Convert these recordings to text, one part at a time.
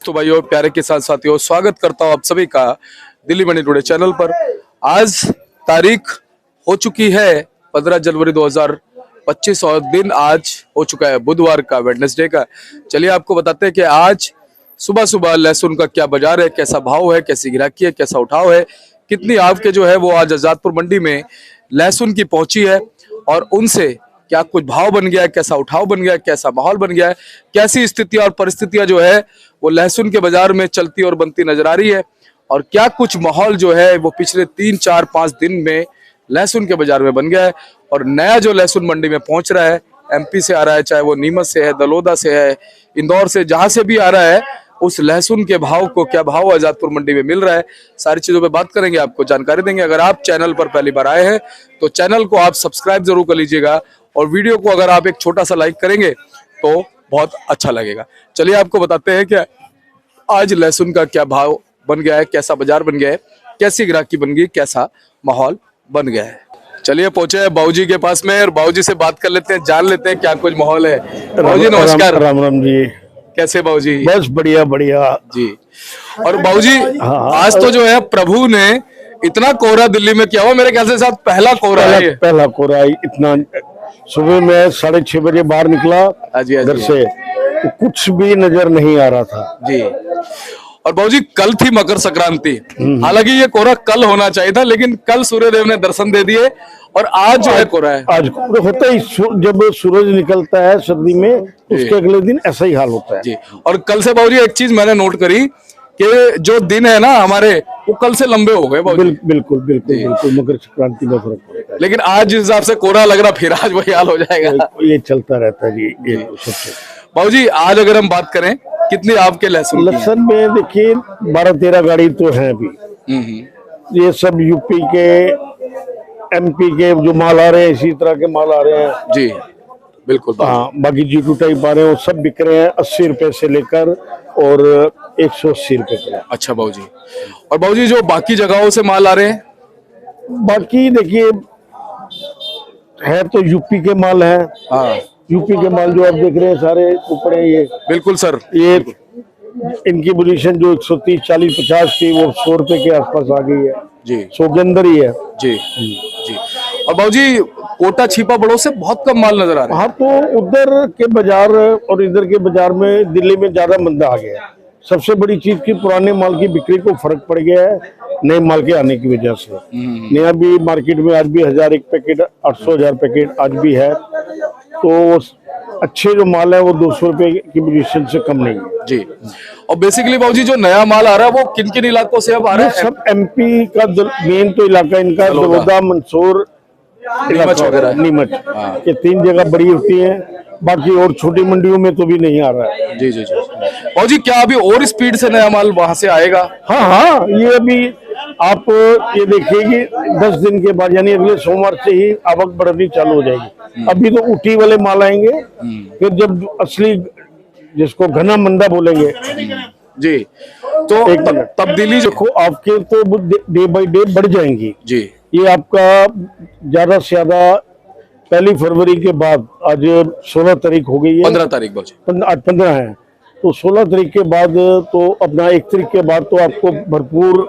तो भाइयों प्यारे किसान साथियों, स्वागत करता हूं आप सभी का दिल्ली मंडी टुडे चैनल पर। आज तारीख हो चुकी है 15 जनवरी 2025 और दिन आज हो चुका है बुधवार का, वेडनेसडे का। चलिए आपको बताते हैं कि आज सुबह सुबह लहसुन का क्या बाजार है, कैसा भाव है, कैसी गिराकी है, कैसा उठाव है, कितनी आवक जो है वो आज आजादपुर मंडी में लहसुन की पहुंची है और उनसे क्या कुछ भाव बन गया है, कैसा उठाव बन गया है, कैसा माहौल बन गया है, कैसी स्थितियां और परिस्थितियां जो है वो लहसुन के बाजार में चलती और बनती नजर आ रही है और क्या कुछ माहौल जो है वो पिछले 3-4-5 दिन में लहसुन के बाजार में बन गया है। और नया जो लहसुन मंडी में पहुंच रहा है, एमपी से आ रहा है, चाहे वो नीमच से है, दलोदा से है, इंदौर से, जहां से भी आ रहा है, उस लहसुन के भाव को क्या भाव आजादपुर मंडी में मिल रहा है, सारी चीजों पे बात करेंगे, आपको जानकारी देंगे। अगर आप चैनल पर पहली बार आए हैं तो चैनल को आप सब्सक्राइब जरूर कर लीजिएगा और वीडियो को अगर आप एक छोटा सा लाइक करेंगे तो बहुत अच्छा लगेगा। चलिए आपको बताते हैं कि आज लहसुन का क्या भाव बन गया है, कैसा बाजार बन गया है, कैसी ग्राहकी बन गई, कैसा माहौल बन गया है। चलिए पहुंचे हैं बाबूजी के पास में और बाबूजी से बात कर लेते हैं, जान लेते हैं क्या कुछ माहौल है। बाबूजी नमस्कार। राम राम जी। कैसे बाबूजी? बस बढ़िया बढ़िया जी। और बाबूजी आज तो जो है प्रभु ने इतना कोहरा दिल्ली में किया हुआ, मेरे ख्याल से साथ पहला कोहरा है। पहला कोहरा है। इतना सुबह में 6:30 बजे बाहर निकला घर से तो कुछ भी नजर नहीं आ रहा था जी। और बाबूजी कल थी मकर संक्रांति, हालांकि ये कोहरा कल होना चाहिए था, लेकिन कल सूर्यदेव ने दर्शन दे दिए और आज जो है कोहरा है। आज होता ही जब सूरज निकलता है सर्दी में उसके अगले दिन ऐसा ही हाल होता है जी। और कल से बाबूजी एक चीज मैंने नोट करी कि जो दिन है ना हमारे वो कल से लंबे हो गए। बिल्कुल मकर संक्रांति में फर्क पड़ता है, लेकिन आज जिस हिसाब से कोहरा लग रहा फिर आज वही हाल हो जाएगा। ये चलता रहता है जी। बाबूजी आज अगर हम बात करें कितनी आपके लहसुन में देखिए 12-13 गाड़ी तो है अभी। ये सब यूपी के एमपी के जो माल आ रहे हैं, इसी तरह के माल आ रहे हैं जी। बिल्कुल। हाँ, बाकी G2 टाइप आ रहे हैं वो सब बिक रहे हैं 80 रुपए से लेकर और 180 रुपए तक। अच्छा बाबूजी। और बाबूजी जो बाकी जगहों से माल आ रहे हैं, बाकी देखिए है तो यूपी के माल है। हाँ यूपी के माल जो आप देख रहे हैं सारे ऊपर है। ये बिल्कुल सर, ये इनकी पोजीशन जो 130, 40, 50 थी वो 100 रुपए के आसपास आ गई है जी। 100 के अंदर ही है जी जी। और बाबूजी कोटा छिपा बड़ों से बहुत कम माल नजर आ रहा है। हाँ, तो उधर के बाजार और इधर के बाजार में दिल्ली में ज्यादा मंदा आ गया है। सबसे बड़ी चीज की पुराने माल की बिक्री को फर्क पड़ गया है नए माल के आने की वजह से। नया भी मार्केट में आज भी 1001 पैकेट 800,000 पैकेट आज भी है, तो अच्छे जो माल है वो 200 रुपए की पोजीशन से कम नहीं है जी। और बेसिकली बाबूजी जो नया माल आ रहा है वो किन किन इलाकों से अब आ रहा है? सब एमपी का मेन तो इलाका इनका दलोदा, मंदसौर, नीमच वगैरह। नीमच ये 3 जगह बड़ी होती है, बाकी और छोटी मंडियों में तो भी नहीं आ रहा है। जी जी जी। बाबूजी क्या अभी और स्पीड से नया माल वहां से आएगा? हाँ, ये अभी आप ये देखिए कि 10 दिन के बाद यानी अगले सोमवार से ही आवक बढ़नी चालू हो जाएगी। अभी तो उठी वाले माल आएंगे, फिर जब असली जिसको घना मंदा बोलेंगे जी तो तब्दीली देखो आपके तो डे बाई डे बढ़ जाएंगी जी। ये आपका ज्यादा से ज्यादा 1 फरवरी के बाद, आज 16 तारीख हो गई है, 15 तारीख बाबूजी, आज 15 है, तो 16 तारीख के बाद तो अपना 1 तारीख के बाद तो आपको भरपूर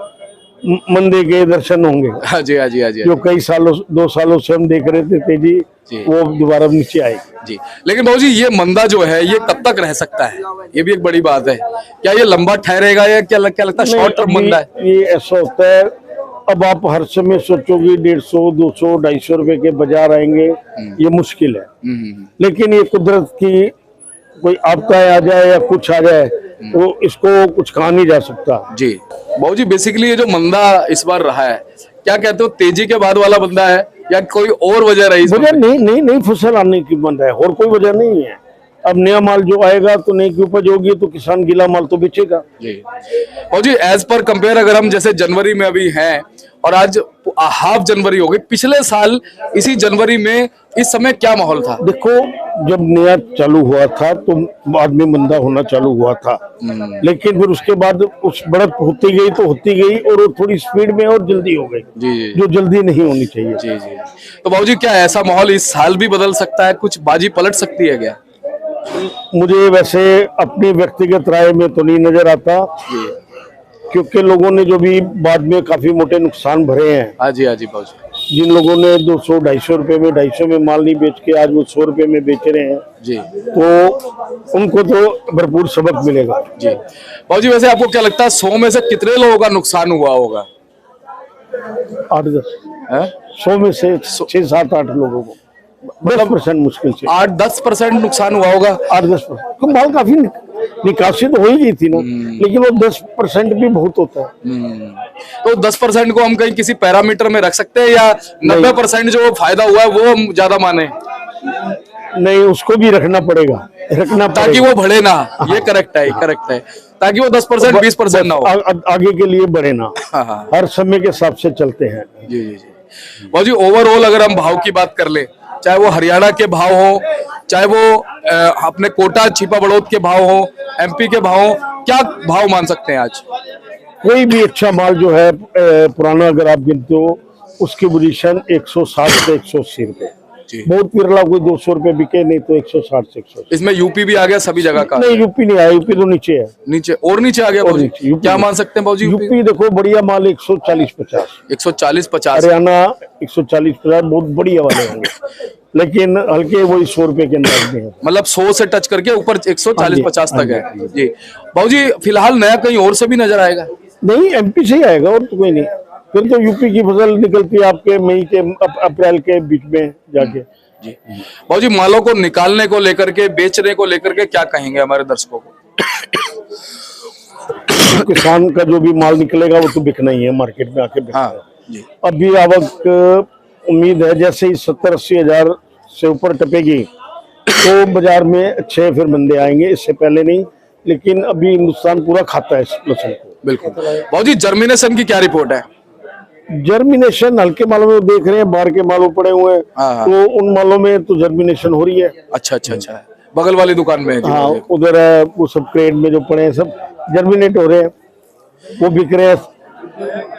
मंदे के दर्शन होंगे। हाँ जी हाँ जी हाँ जी। जो कई सालों 2 सालों से हम देख रहे थे तेजी वो दोबारा नीचे आएगी जी। लेकिन बाबूजी ये मंदा जो है ये कब तक रह सकता है, ये भी एक बड़ी बात है। क्या ये लंबा ठहरेगा या क्या लगता है शॉर्ट टर्म मंदा है? ये ऐसा होता है, अब आप हर समय सोचोगे 150, 200, 250 रुपए के बाजार आएंगे, ये मुश्किल है। लेकिन ये कुदरत की कोई आपदा आ जाए या कुछ आ जाए वो इसको कुछ कहा नहीं जा सकता जी। बाबूजी बेसिकली ये जो मंदा इस बार रहा है, क्या कहते हो तेजी के बाद वाला मंदा है या कोई और वजह रही? वजह नहीं फसल आने की मंदा है और कोई वजह नहीं है। अब नया माल जो आएगा तो नई की उपज होगी तो किसान गीला माल तो बेचेगा जी। बाबूजी एज पर कंपेयर अगर हम जैसे जनवरी में अभी हैं और आज हाफ जनवरी हो गई, पिछले साल इसी जनवरी में इस समय क्या माहौल था? देखो जब नया चालू हुआ था तो बाद में मंदा होना चालू हुआ था, लेकिन फिर उसके बाद उस बढ़त होती गई और वो थोड़ी स्पीड में और जल्दी हो गई जी। जो जल्दी नहीं होनी चाहिए जी जी। तो बाबूजी क्या ऐसा माहौल इस साल भी बदल सकता है, कुछ बाजी पलट सकती है क्या? मुझे वैसे अपनी व्यक्तिगत राय में तो नहीं नजर आता, जी क्योंकि लोगों ने जो भी बाद में काफी मोटे नुकसान भरे हैं, हाँ जी भाजी। जिन लोगों ने 200-250 रुपए में 250 में माल नहीं बेच के आज वो 100 रुपए में बेच रहे हैं, जी तो उनको तो भरपूर सबक मिलेगा। जी भाजी, वैसे आपको क्या लगता है 100 में से कितने लोगों का नुकसान हुआ होगा? 8-10, हैं? 100 में से 6-7-8 लोगों को, 10% मुश्किल से 8-10% नुकसान हुआ होगा। 8-10%। तो माल काफी निकासी तो हो ही गई थी ना, लेकिन वो 10% भी बहुत होता है। तो 10% को हम कहीं किसी पैरामीटर में रख सकते हैं, या 90% जो फायदा हुआ है वो हम ज्यादा माने, नहीं, उसको भी रखना पड़ेगा ताकि वो बढ़े ना? ये करेक्ट है, ताकि वो 10% 20% ना हो। आगे के लिए बढ़े ना। हाँ। हर समय के हिसाब से चलते हैं। जी भाजी, ओवरऑल अगर हम भाव की बात कर ले, चाहे वो हरियाणा के भाव हो, चाहे वो अपने कोटा छिपा बड़ौद के भाव हो, एमपी के भाव हो, क्या भाव मान सकते हैं आज? कोई भी अच्छा माल जो है पुराना अगर आप गिनते हो, उसकी पोजीशन 160 से 180 रुपए। बहुत विरला कोई 200 रुपए बिके, नहीं तो 160 से 180। इसमें यूपी भी आ गया सभी जगह का? नहीं, यूपी नहीं आया, यूपी तो नीचे है। नीचे आ गया भाजी? क्या मान सकते हैं भाजी? यूपी देखो बढ़िया माल 140-50, 140-50, हरियाणा 140-50 बहुत बढ़िया वाले होंगे, लेकिन हल्के वही 100 रुपए के अंदर में है। मतलब 100 से टच करके ऊपर 140-50 तक है। जी भाजी, फिलहाल नया कहीं और से भी नजर आएगा? नहीं, एमपी से ही आएगा और तो कोई नहीं। फिर तो यूपी की फसल निकलती है आपके मई के अप्रैल के बीच में जाके। जी भाजी, मालों को निकालने को लेकर के, बेचने को लेकर के क्या कहेंगे हमारे दर्शकों को? किसान का जो भी माल निकलेगा वो तो बिकना ही है, मार्केट में आके बिकना है। जी अभी आवक उम्मीद है जैसे ही 70-80 हजार से ऊपर टपेगी तो बाजार में अच्छे फिर बंदे आएंगे, इससे पहले नहीं। लेकिन अभी हिंदुस्तान पूरा खाता है इस फसल को। बिल्कुल भाजी, जर्मिनेशन की क्या रिपोर्ट है? जर्मिनेशन हल्के मालों में देख रहे हैं, बाहर के मालों पड़े हुए हैं, तो उन मालों में तो जर्मिनेशन हो रही है। अच्छा, बगल वाली दुकान में है जी? हाँ, उधर है, वो सब क्रेट में जो पड़े हैं सब जर्मिनेट हो रहे हैं, वो बिक रहे हैं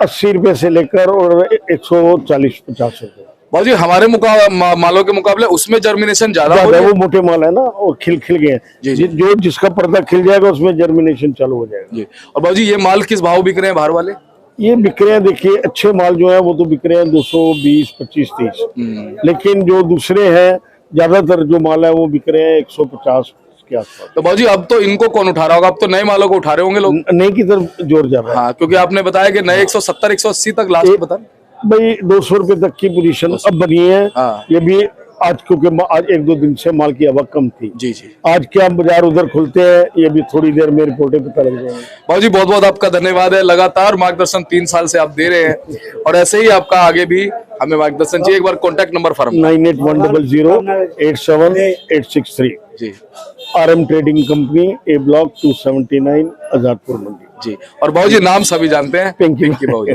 80 रुपए से लेकर और 140-50 रुपए। भाजी, हमारे मालों के मुकाबले उसमें जर्मिनेशन ज्यादा है, वो मोटे माल है ना, वो खिल गए हैं। जो जिसका पर्दा खिल जाएगा उसमें जर्मिनेशन चालू हो जाएगा। जी। और भाजी, ये माल किस भाव बिक रहे हैं बाहर वाले? ये बिक रहे हैं, देखिए अच्छे माल जो है वो तो बिक रहे हैं 220, 25, 30, लेकिन जो दूसरे हैं ज्यादातर जो माल है वो बिक रहे हैं 150 के आसपास। तो भाजी, अब तो इनको कौन उठा रहा होगा? अब तो नए मालों को उठा रहे होंगे लोग। नए की तरफ जोर जा रहा है। हाँ, क्योंकि आपने बताया कि नए 170, 180 तक लास्ट बता भाई 200 रुपए तक की पोजीशन अब बनी है। ये भी आज, क्योंकि आज 1-2 दिन से माल की आवक कम थी। जी। आज क्या बाजार उधर खुलते हैं, ये भी थोड़ी देर में रिपोर्टें पता लग जाएंगी। भाजी, बहुत बहुत आपका धन्यवाद है, लगातार मार्गदर्शन 3 साल से आप दे रहे हैं, और ऐसे ही आपका आगे भी हमें मार्गदर्शन चाहिए। एक बार कॉन्टैक्ट नंबर फर्म 9810087863 जी। RM trading company, A block 279 Azadpur Mandi. जी। और भाजी, नाम सभी जानते हैं, पिंकी भाजी।